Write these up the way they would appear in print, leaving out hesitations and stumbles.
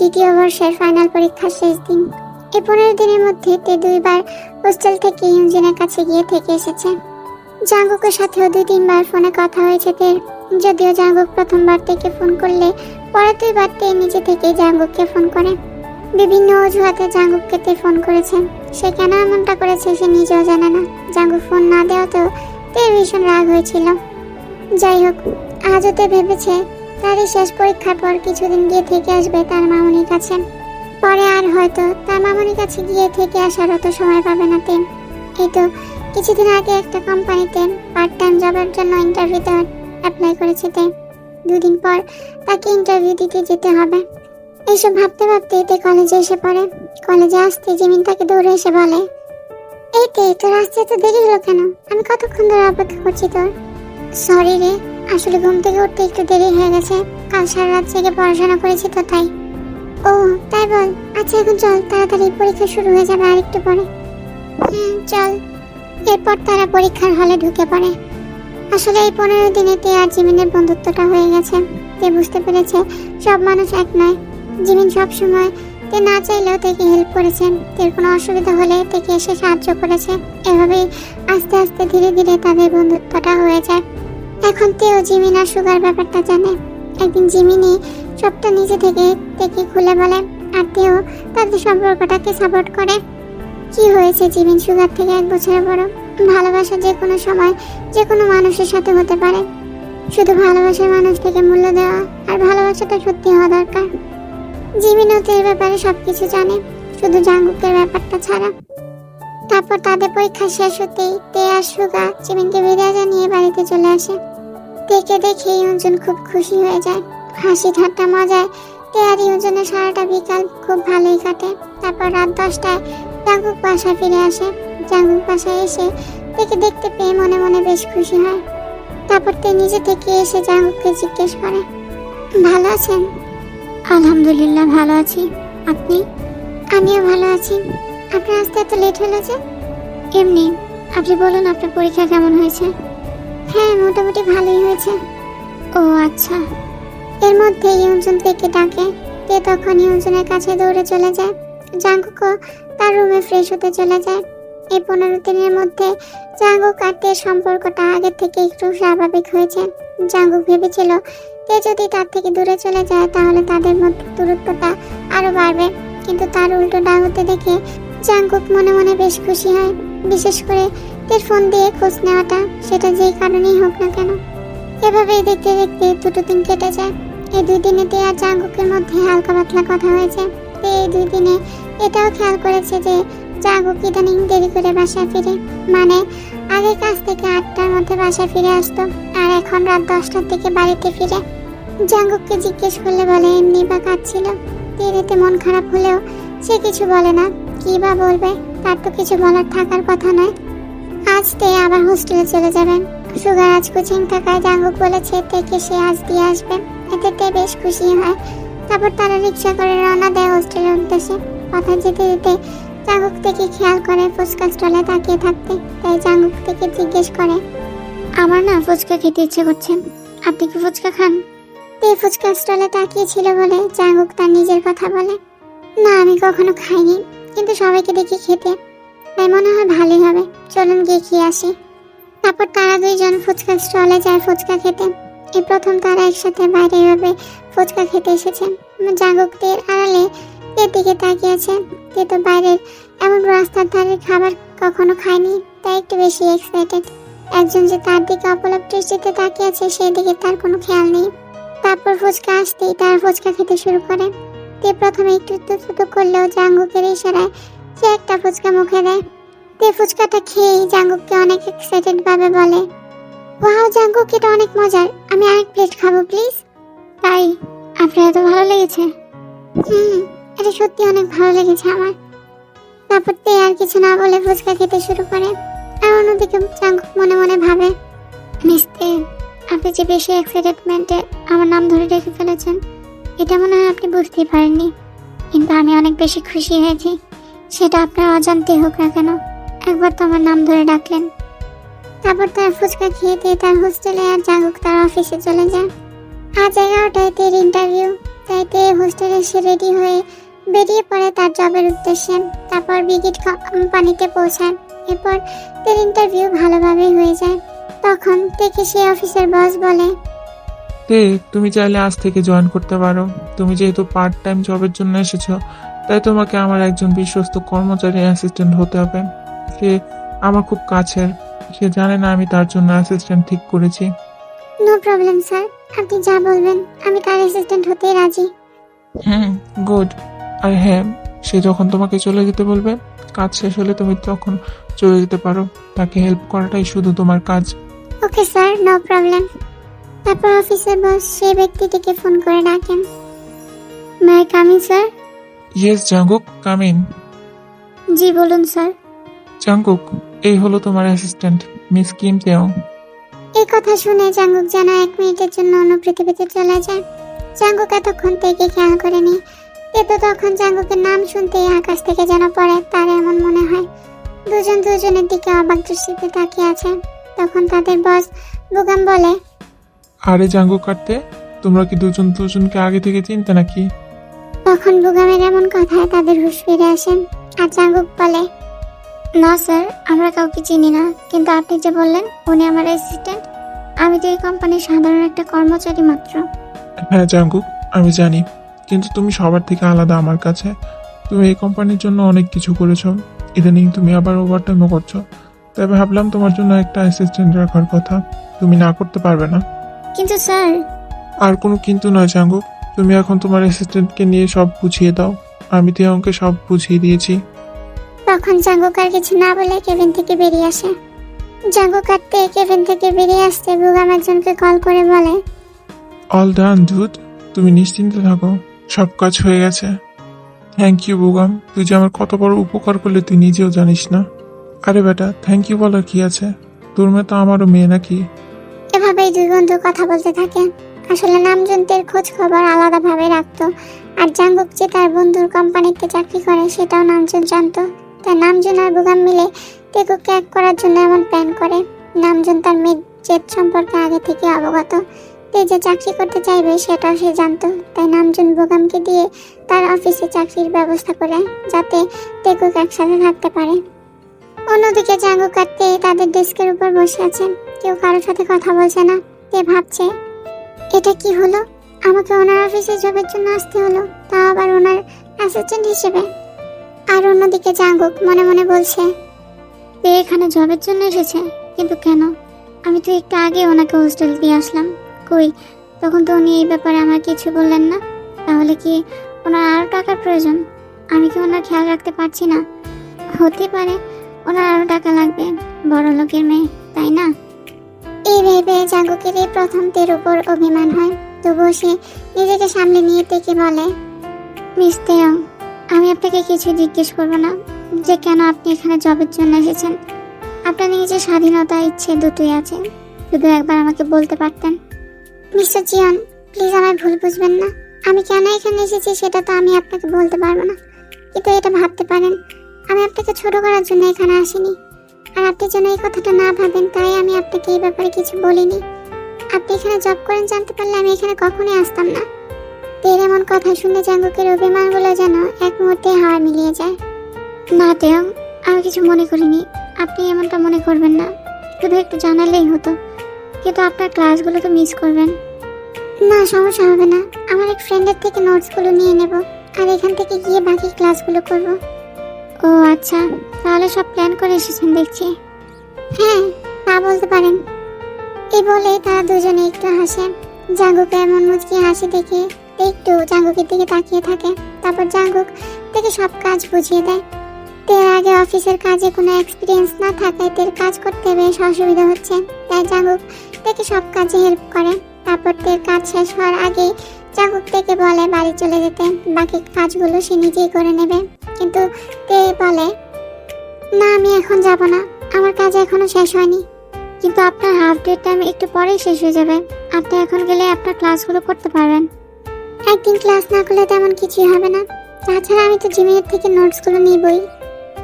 দ্বিতীয় বর্ষের ফাইনাল পরীক্ষার শেষ দিন। এই 15 দিনের মধ্যে তে 2বার হোস্টেল থেকে ইউজিনের কাছে গিয়ে থেকে এসেছে। জাঙ্গুকের সাথেও 2-3বার ফোনে কথা হয়েছে তের। যদিও জাঙ্গুক প্রথমবার থেকে ফোন করলে পরে 2বার তে নিজে থেকেই জাঙ্গুককে ফোন করে। বিভিন্ন অজুহাতে জাঙ্গুককে তে ফোন করেছে। সে কেন এমনটা করেছে সে নিজেও জানে না। জাঙ্গুক ফোন না দেওয়াতেও তের ভীষণ রাগ হয়েছিল। যাই হোক, আজও তে ভেবেছে তারই শেষ পরীক্ষার পর কিছুদিন গিয়ে থেকে আসবে তার মামুনির কাছে। পরে আর হয়তো তার মামুনির কাছে গিয়ে থেকে আসার অত সময় পাবে না তে। এই তো কিছুদিন আগে একটা কোম্পানিতে পার্ট টাইম জবের জন্য ইন্টারভিউতে অ্যাপ্লাই করেছে তে। 2 দিন পর তাকে ইন্টারভিউ দিতে যেতে হবে। এইসব ভাবতে ভাবতে তে কলেজে এসে পড়ে। কলেজে আসতে জিমিন তাকে দৌড়ে এসে বলে, এই তে, তোর আসতে তো দেরি হলো কেন? আমি কতক্ষণ ধরে অপেক্ষা করছি তোর। সরি রে, আসলে ঘুম থেকে উঠতে একটু দেরি হয়ে গেছে। কাল সারা রাত জেগে পড়াশোনা করেছি তো তাই। ও তাই বল। আচ্ছা এখন চল, তাড়াতাড়ি পরীক্ষা শুরু হয়ে যাবে আর একটু পরে। চল। এরপর তারা পরীক্ষার হলে ঢুকে পড়ে। আসলে এই 15 দিনে তে আর জিমিনের বন্ধুত্বটা হয়ে গেছে। তে বুঝতে পেরেছে সব মানুষ এক নয়। জিমিন সবসময় তে না চাইলেও তেকে হেল্প করেছে। তের কোনো অসুবিধা হলে তেকে এসে সাহায্য করেছে। এভাবেই আস্তে আস্তে ধীরে ধীরে তাদের বন্ধুত্বটা হয়ে যায়। এখন তেও জিমিন আর সুগার ব্যাপারটা জানে। একদিন জিমিনই সবটা নিজে থেকে তেকে খুলে বলে, আর তেও তাদের সম্পর্কটাকে সাপোর্ট করে। কি হয়েছে, জিমিন সুগার থেকে 1 বছরের বড়। ভালোবাসা যে কোনো সময় যে কোনো মানুষের সাথে হতে পারে। শুধু ভালোবাসার মানুষ থেকে মূল্য দেওয়া আর ভালোবাসাটা সত্যি হওয়া দরকার। জিমিনও তের ব্যাপারে সবকিছু জানে, শুধু জাঙ্গুকের ব্যাপারটা ছাড়া। তারপর তাদের পরীক্ষা শেষ হতেই তে আর সুগা জিমিনকে বিদায় জানিয়ে বাড়িতে চলে আসে। তেকে দেখে ইউজন খুব খুশি হয়ে যায়। হাসি ঠাট্টা মজায় তে আর ইউজনের সারাটা বিকাল খুব ভালোই কাটে। তারপর রাত 10টায় জাঙ্গুক বাসায় ফিরে আসে। জাঙ্গুক বাসায় এসে তেকে দেখতে পেয়ে মনে মনে বেশ খুশি হয়। তারপর তে নিজে থেকে এসে জাঙ্গুককে জিজ্ঞেস করে, ভালো আছেন? আলহামদুলিল্লাহ ভালো আছি, আপনি? আমিও ভালো আছি। আপনার আসতে এত লেট হলো যে? এমনি। আপনি বলুন আপনার পরীক্ষা কেমন হয়েছে? হ্যাঁ, মোটামুটি ভালোই হয়েছে। ও আচ্ছা। এর মধ্যে ইউজন তেকে ডাকে। তে তখন ইউজনের কাছে দৌড়ে চলে যায়। জাঙ্গুকও তার রুমে ফ্রেশ হতে চলে যায়। এই 15 দিনের মধ্যে জাঙ্গুক আর তের সম্পর্কটা আগের থেকে একটু স্বাভাবিক হয়েছে। জাঙ্গুক ভেবেছিল তে যদি তার থেকে দূরে চলে যায় তাহলে তাদের মধ্যে দূরত্বটা আরো বাড়বে, কিন্তু তার উল্টোটা হতে দেখে জাঙ্গুক মনে মনে বেশ খুশি হয়। বিশেষ করে তের ফোন দিয়ে খোঁজ নেওয়াটা, সেটা যেই কারণেই হোক না কেন। এভাবেই দেখতে দেখতে 2 দিন কেটে যায়। এই 2 দিনে তে আর জাঙ্গুকের মধ্যে হালকা পাতলা কথা হয়েছে। তে এই 2 দিনে এটাও খেয়াল করেছে যে জাঙ্গুক ইদানিং দেরি করে বাসায় ফিরে। মানে আগে কাজ থেকে 8টার মধ্যে বাসায় ফিরে আসতো, আর এখন রাত 10টার দিকে বাড়িতে ফিরে। জাঙ্গুককে জিজ্ঞেস করলে বলে এমনি বা কাজ ছিল। তের এতে মন খারাপ হলেও সে কিছু বলে না। কি বা বলবে, তার তো কিছু বলার থাকার কথা নয়। আজ তে আবার হোস্টেলে চলে যাবেন। সুগার আজ কোচিং থাকায় জাঙ্গুক বলেছে তেকে সে আজ দিয়ে আসবে। এতে তে বেশ খুশি হয়। তারপর তারা রিক্সা করে রওনা দেয় হোস্টেলের উদ্দেশ্যে। কথা যেতে যেতে জাঙ্গুক থেকে খেয়াল করে ফুচকা স্টলে তাকিয়ে থাকতে। তাই জাঙ্গুক থেকে জিজ্ঞেস করে, আমার না ফুচকা খেতে ইচ্ছে করছে, আপনি কি ফুচকা খান? তে ফুচকা স্টলে তাকিয়ে ছিল বলে জাঙ্গুক তার নিজের কথা বলে, না আমি কখনো খাইনি, কিন্তু সবাইকে দেখি খেতে, তাই মনে হয় ভালোই হবে, চলুন গিয়ে খেয়ে আসি। তারপর তারা 2 জন ফুচকা স্টলে যায় ফুচকা খেতে। এই প্রথম তারা একসাথে বাইরে এভাবে ফুচকা খেতে এসেছে। জাঙ্গুক তের আড়ালে তের দিকে তাকিয়ে আছে। তে তো বাইরের এমন রাস্তার ধারের খাবার কখনো খায়নি, তাই একটু বেশি এক্সাইটেড। একজন যে তার দিকে অপলক দৃষ্টিতে তাকিয়ে আছে সেই দিকে তার কোনো খেয়াল নেই। তারপর ফুচকা আসতেই তারা ফুচকা খেতে শুরু করে। তে প্রথমে একটু থুতু করলেও জাঙ্গুকের ইশারায় সে একটা ফুচকা মুখে দেয়। তে ফুচকাটা খেয়েই জাঙ্গুককে অনেক এক্সাইটেড ভাবে বলে, ওয়াও জাঙ্গুক, এটা অনেক মজার, আমি আরেক প্লেট খাবো প্লিজ। তাই আপনার এত ভালো লেগেছে? এটা সত্যি অনেক ভালো লেগেছে আমার। তারপর তে আর কিছু না বলে ফুচকা খেতে শুরু করে। আর অন্যদিকে জাঙ্গুক মনে মনে ভাবে, মিস্তে, আপনি যে বেশি এক্সাইটেডমেন্টে আমার নাম ধরে রেখে ফেলেছেন, এটা মনে হয় আপনি বুঝতেই পারেননি, কিন্তু আমি অনেক বেশি খুশি হয়েছি। সেটা আপনার অজান্তে হোক না কেন, একবার তো আমার নাম ধরে ডাকলেন। তারপর তার ফুচকা খেয়ে দিয়ে তার হোস্টেলে আর জাঙ্গুক তার অফিসে চলে যায়। আজ 11টায় তের ইন্টারভিউ। তাই তে হোস্টেলে এসে রেডি হয়ে বেরিয়ে পড়ে তার জবের উদ্দেশ্যে। তারপর ব্রিগেড কোম্পানিতে পৌঁছায়। এরপর তের ইন্টারভিউ ভালোভাবেই হয়ে যায়। তখন থেকে সেই অফিসের বস বলে, তে তুমি চাইলে আজ থেকে জয়েন করতে পারো। তুমি যেহেতু পার্ট টাইম জবের জন্য এসেছো, তাই তোমাকে আমার একজন বিশ্বস্ত কর্মচারী অ্যাসিস্ট্যান্ট হতে হবে। সে আমার খুব কাছের, সে জানে না আমি তার জন্য অ্যাসিস্ট্যান্ট ঠিক করেছি। নো প্রবলেম স্যার, আপনি যা বলবেন আমি তার অ্যাসিস্ট্যান্ট হতেই রাজি। গুড। আর হ্যাঁ, সে যখন তোমাকে চলে যেতে বলবে, কাজ শেষ হলে তুমি তখন চলে যেতে পারো। তাকে হেল্প করাটাই শুধু তোমার কাজ। Okay sir, no problem. তারপর অফিসের বস সেই ব্যক্তিটিকে ফোন করে ডাকেন। May I come in sir? Yes Jungkook, come in. জি বলুন স্যার। জাঙ্গুক, এই হলো তোমার অ্যাসিস্ট্যান্ট মিস কিম তেওং। এই কথা শুনে জাঙ্গুক যেন 1 মিনিটের জন্য অন্য পৃথিবীতে চলে যায়। জাঙ্গুক এতক্ষণ থেকে খেয়াল করেনি। তো তখন জাঙ্গুকের নাম শুনতেই আকাশ থেকে যেন পড়ে, তার এমন মনে হয়। দুজন দুজনের দিকে অবাক দৃষ্টিতে তাকিয়ে আছে। তখন তাদের বস বুগাম বলে, আরে জাঙ্গুক কাটতে, তোমরা কি দুজন দুজনকে আগে থেকে চিনতে নাকি? তখন বুগামের এমন কথায় তাদের হুঁশ ফিরে আসেন। আর জাঙ্গুক বলে, না স্যার, আমরা কাউকে চিনি না, কিন্তু আপনি যে বললেন উনি আমার অ্যাসিস্ট্যান্ট, আমি তো এই কোম্পানির সাধারণ একটা কর্মচারী মাত্র। হ্যাঁ জাঙ্গুক, আমি জানি, কিন্তু তুমি সবার থেকে আলাদা আমার কাছে। তুমি এই কোম্পানির জন্য অনেক কিছু করেছো, ইদানিং তুমি আবার ওভারটাইমও করছো। তাই ভাবলাম তোমার জন্য একটা অ্যাসিস্ট্যান্ট রাখার কথা। তুমি না করতে পারবে না। কিন্তু স্যার। আর কোনো কিন্তু নয় জাঙ্গুক, তুমি এখন তোমার অ্যাসিস্ট্যান্টকে নিয়ে সব বুঝিয়ে দাও। আমি তেওংকে সব বুঝিয়ে দিয়েছি। তখন জাঙ্গুক আর কিছু না বলে কেবিন থেকে বেরিয়ে আসে। জাঙ্গুক কাটতে কেবিন থেকে বেরিয়ে আসতে বুগাম একজনকে কল করে বলে, অল ডান ডুড, তুমি নিশ্চিন্তে থাকো, সব কাজ হয়ে গেছে। থ্যাংক ইউ বুগাম, তুই যে আমার কত বড় উপকার করলে তুই নিজেও জানিস না। আরে বেটা, থ্যাংক ইউ বলার কি আছে, তোর মেয়ে তো আমারও মেয়ে নাকি। এভাবেই দুই বন্ধু কথা বলতে থাকে। আসলে নামজনদের খোঁজ খবর আলাদাভাবে রাখতো। আর জাঙ্গুক যে তার বন্ধুর কোম্পানিতে চাকরি করে সেটাও নামজন জানতো। তাই নামজন আর বুগাম মিলে তেকুকে এক করার জন্য এমন প্ল্যান করে। নামজন তার মেয়ের জেদ সম্পর্কে আগে থেকে অবগত। তে যে চাকরি করতে চাইবে সেটাও সে জানতো। তাই নামজন বুগামকে দিয়ে তার অফিসে চাকরির ব্যবস্থা করে, যাতে তেকুক একসাথে থাকতে পারে। অন্যদিকে জাঙ্গুক আর তে তাদের ডেস্কের উপর বসে আছেন। কেউ কারোর সাথে কথা বলছে না। তে ভাবছে, এটা কি হলো, আমাকে ওনার অফিসে জবের জন্য আসতে হলো, তাও আবার ওনার অ্যাসিস্ট্যান্ট হিসেবে। আর অন্যদিকে জাঙ্গুক মনে মনে বলছে, তে এখানে জবের জন্য এসেছে, কিন্তু কেন? আমি তো একটু আগে ওনাকে হোস্টেল দিয়ে আসলাম। কই, তখন তো উনি এই ব্যাপারে আমার কিছু বললেন না। তাহলে কি ওনার আরো টাকার প্রয়োজন? আমি কি ওনার খেয়াল রাখতে পারছি না? হতে পারে ওনার আরো টাকা লাগবে, বড় লোকের মেয়ে, তাই না? এই ভেবে জাঙ্গুকের এই প্রথম তের উপর অভিমান হয়। তবুও সে নিজেকে সামলে নিয়ে তেকে বলে, মিস তেওং, আমি আপনাকে কিছু জিজ্ঞেস করবো না যে কেন আপনি এখানে জবের জন্য এসেছেন। আপনার নিজের স্বাধীনতা ইচ্ছে দুটোই আছে, শুধু একবার আমাকে বলতে পারতেন। মিস্টার জিয়ন, প্লিজ আমায় ভুল বুঝবেন না। আমি কেন এখানে এসেছি সেটা তো আমি আপনাকে বলতে পারবো না, কিন্তু এটা ভাবতে পারেন আমি আপনাকে ছোট করার জন্য এখানে আসিনি। আর আপনি যেন এই কথাটা না ভাবেন, তাই আমি আপনাকে এই ব্যাপারে কিছু বলিনি। আপনি এখানে জব করেন জানতে পারলে আমি এখানে কখনোই আসতাম না। তের এমন কথা শুনে জাঙ্গুকের অভিমানগুলো যেন এক মুহূর্তে হাওয়া মিলিয়ে যায়। না তেওং, আমি কিছু মনে করিনি, আপনি এমনটা মনে করবেন না, শুধু একটু জানালেই হতো। কিন্তু আপনার ক্লাসগুলো তো মিস করবেন। না, সমস্যা হবে না, আমার এক ফ্রেন্ডের থেকে নোটসগুলো নিয়ে নেব, আর এখান থেকে গিয়ে বাকি ক্লাসগুলো করব। ও আচ্ছা, তাহলে সব প্ল্যান করে এসেছেন দেখছি। হ্যাঁ, তা বলতে পারেন। এই বলে তারা দুজনে একটু হাসে। জাঙ্গুক এমন মুচকি হাসি দেখে একটু জাঙ্গুকের দিকে তাকিয়ে থাকে। তারপর জাঙ্গুক থেকে সব কাজ বুঝিয়ে দেয়। তের আগে অফিসের কাজে কোনো এক্সপিরিয়েন্স না থাকায় তের কাজ করতে বেশ অসুবিধা হচ্ছে। তাই জাঙ্গুক থেকে সব কাজে হেল্প করে। তারপর তের কাজ শেষ হওয়ার আগেই জাঙ্গুক থেকে বলে বাড়ি চলে যেতে, বাকি কাজগুলো সে নিজেই করে নেবে। কিন্তু তে বলে, না, আমি এখন যাব না, আমার কাজ এখনো শেষ হয়নি। কিন্তু আপনার হাফ ডে টাইম একটু পরেই শেষ হয়ে যাবে, আপনি এখন গেলে আপনার ক্লাসগুলো করতে পারবেন। একদিন ক্লাস না করলে তেমন কিছুই হবে না, তাছাড়া আমি তো জিমের থেকে নোটসগুলো নিবই।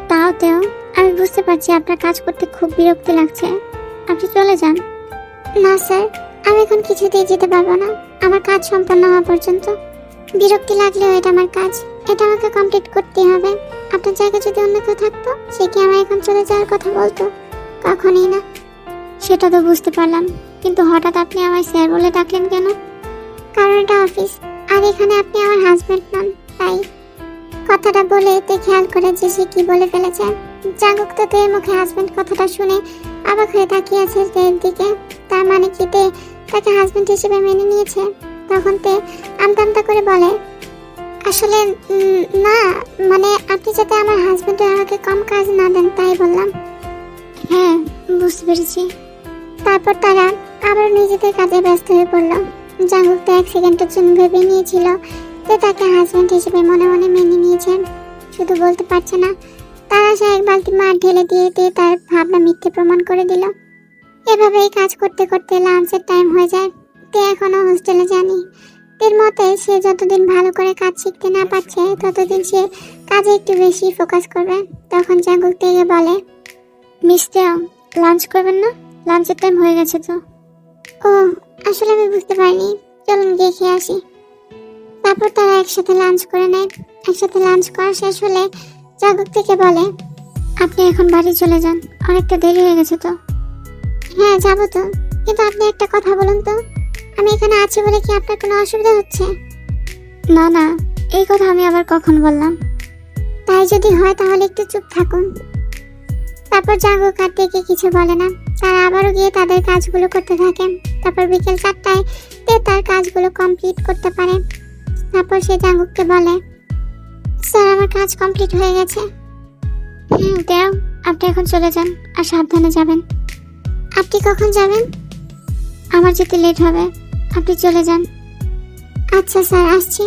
তাও তেও, আমি বুঝতে পারছি আপনার কাজ করতে খুব বিরক্তি লাগছে, আপনি চলে যান। না স্যার, আমি এখন কিছুতেই যেতে পারবো না, আমার কাজ সম্পন্ন হওয়া পর্যন্ত। বিরক্তি লাগলেও এটা আমার কাজ, এটা আমাকে কমপ্লিট করতেই হবে। আপনার জায়গায় যদি অন্য কেউ থাকতো, সে কি আমার এখন চলে যাওয়ার কথা বলতো? কখনই না। সেটা তো বুঝতে পারলাম, কিন্তু হঠাৎ আপনি আমায় স্যার বলে ডাকলেন কেন? কারণ এটা অফিস, আর এখানে আপনি আমার হাজবেন্ড নন, তাই। কথাটা বলে তে খেয়াল করে যে সে কি বলে ফেলেছে। জাঙ্গুক তো তের মুখে হাজবেন্ড কথাটা শুনে অবাক হয়ে তাকিয়ে আছে তের দিকে। তার মানে কি তে তাকে হাজবেন্ড হিসেবে মেনে নিয়েছে? তখন তে আমতা করে বলে, আসলে না, মানে আপনি যাতে আমার হাজবেন্ড আমাকে কম কাজ না দেন তাই বললাম। হ্যাঁ, বুঝতে পেরেছি। তারপর তারা আবার নিজেদের কাজে ব্যস্ত হয়ে পড়ল। জাঙ্গুক তো 1 সেকেন্ডের জন্য ভেবে নিয়েছিল যে তাকে হাজবেন্ড হিসেবে মনে মনে মেনে নিয়েছেন, শুধু বলতে পারছে না। তারা সে 1 বালতি মার ঢেলে দিয়ে তার ভাবনা মিথ্যে প্রমাণ করে দিল। এভাবেই কাজ করতে করতে লাঞ্চের টাইম হয়ে যায়। তে এখনো হোস্টেলে যায়নি। এর মতে সে যতদিন ভালো করে কাজ শিখতে না পারছে, ততদিন সে কাজে একটু বেশি ফোকাস করবে। তখন জাঙ্গুক থেকে বলে, মিস তেও, লাঞ্চ করবেন না? লাঞ্চের টাইম হয়ে গেছে তো। ও, আসলে আমি বুঝতে পারিনি, চলুন গিয়ে খেয়ে আসি। তারপর তারা একসাথে লাঞ্চ করে নেয়। একসাথে লাঞ্চ করা শেষ হলে জাঙ্গুক থেকে বলে, আপনি এখন বাড়ি চলে যান, অনেকটা দেরি হয়ে গেছে তো। হ্যাঁ, যাবো তো, কিন্তু আপনি একটা কথা বলুন তো, আমি এখানে আছি বলে কি আপনার কোনো অসুবিধা হচ্ছে? না না, এই কথা আমি আবার কখন বললাম? তাই যদি হয় তাহলে একটু চুপ থাকুন। তারপর জাঙ্গুক আর তেকে কিছু বলে না। তারা আবারও গিয়ে তাদের কাজগুলো করতে থাকে। তারপর বিকেল 4টায় তে তার কাজগুলো কমপ্লিট করতে পারে। তারপর সে জাঙ্গুককে বলে, স্যার আমার কাজ কমপ্লিট হয়ে গেছে। তেও, আপনি এখন চলে যান, আর সাবধানে যাবেন। আপনি কখন যাবেন? আমার যেতে লেট হবে, আপনি চলে যান। আচ্ছা স্যার, আসছি,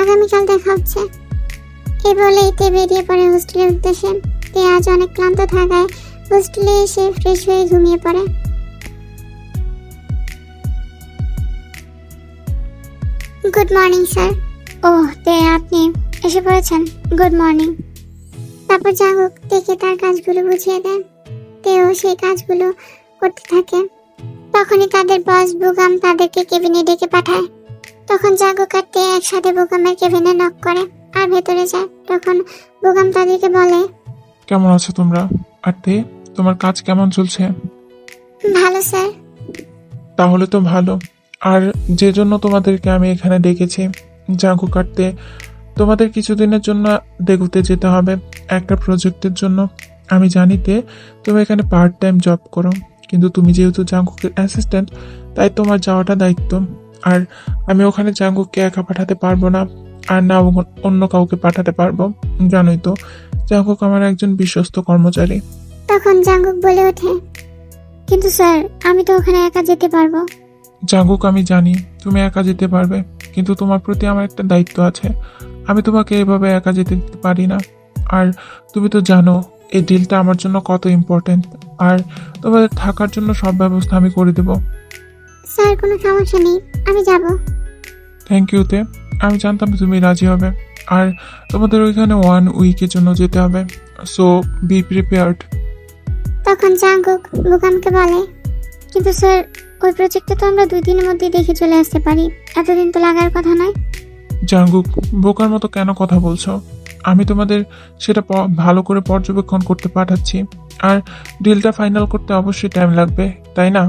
আগামীকাল দেখা হচ্ছে। এ বলেই তে বেরিয়ে পড়ে হোস্টেলের উদ্দেশ্যে। তে আজ অনেক ক্লান্ত থাকায় হোস্টেলে এসে ফ্রেশ হয়ে ঘুমিয়ে পড়ে। Good morning sir. ওহ তে, আপনি এসে পড়েছেন, গুড মর্নিং। তারপর জাঙ্গুক তেকে তার কাজগুলো বুঝিয়ে দেয়। তেও সেই কাজগুলো করতে থাকে। তখনই তাদের বস বুগাম তাদেরকে কেবিনে ডেকে পাঠায়। তখন জাঙ্গুক আর তে একসাথে বুগামের কেবিনে নক করে আর ভেতরে যায়। তখন বুগাম তাদেরকে বলে, কেমন আছো তোমরা? আর তে, তোমার কাজ কেমন চলছে? ভালো স্যার। তাহলে তো ভালো। আর যে জন্য তোমাদেরকে আমি এখানে ডেকেছি, জাঙ্গু কাটতে, তোমাদের কিছুদিনের জন্য দেগুতে যেতে হবে একটা প্রজেক্টের জন্য। আমি জানিতে তুমি এখানে পার্ট টাইম জব করো, কিন্তু তুমি যেহেতু জাঙ্গুকের অ্যাসিস্ট্যান্ট, তাই তোমার যাওয়াটা দায়িত্ব। আর আমি ওখানে জাঙ্গুককে একা পাঠাতে পারবো না, আর না অন্য কাউকে পাঠাতে পারবো। জানোই তো জাঙ্গুক আমার একজন বিশ্বস্ত কর্মচারী। তখন জাঙ্গুক বলে ওঠে, কিন্তু স্যার আমি তো ওখানে একা যেতে পারবো। জাঙ্গুক, আমি জানি তুমি একা যেতে পারবে, কিন্তু তোমার প্রতি আমার একটা দায়িত্ব আছে। আমি তোমাকে এভাবে একা যেতে দিতে পারি না। আর তুমি তো জানো এই ডিলটা আমার জন্য কত ইম্পর্টেন্ট, আর তোমাদের থাকার জন্য সব ব্যবস্থা আমি করে দেব। স্যার কোনো সমস্যা নেই, আমি যাব। থ্যাংক ইউ তে, আমি জানতাম তুমি রাজি হবে। আর তোমাদের ওইখানে 1 উইকের জন্য যেতে হবে, সো বি প্রিপেয়ার্ড। তখন জাঙ্গুক বুগামকে বলে, কিন্তু স্যার ওই প্রজেক্টটা তো আমরা 2 দিনের মধ্যে দেখে চলে আসতে পারি, এতদিন তো লাগার কথা নয়। জাঙ্গুক, বোকার মতো কেন কথা বলছো? আমি তোমাদের সেটা ভালো করে পর্যবেক্ষণ করতে পাঠাচ্ছি, আর ডিলটা ফাইনাল করতে অবশ্যই টাইম লাগবে, তাই না?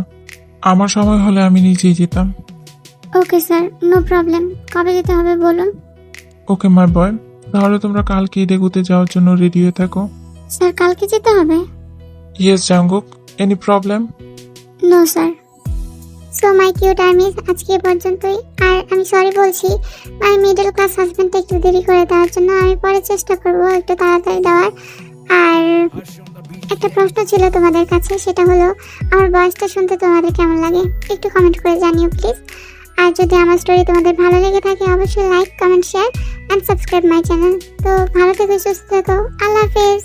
আমার সময় হলে আমি নিজেই যেতাম। Okay sir, no problem. কবে যেতে হবে বলুন? ওকে মাই বয়, তাহলে তোমরা কালকেই দেগুতে যাওয়ার জন্য রেডি হয়ে থাকো। স্যার কালকে যেতে হবে? Yes Jungkook, any problem? No sir. So my cute armies, আজকে এ পর্যন্তই। আর আমি সরি বলছি মাই মিডল ক্লাস হাজবেন্ডটা একটু দেরি করে দেওয়ার জন্য। আমি পরে চেষ্টা করবো একটু তাড়াতাড়ি দেওয়ার। আর একটা প্রশ্ন ছিল তোমাদের কাছে, সেটা হলো আমার ভয়েসটা শুনতে তোমাদের কেমন লাগে, একটু কমেন্ট করে জানিও প্লিজ। আর যদি আমার স্টোরি তোমাদের ভালো লেগে থাকে অবশ্যই like, comment, share and subscribe my channel. তো ভালো থেকো, সুস্থ থেকো, আল্লাহ হাফেজ।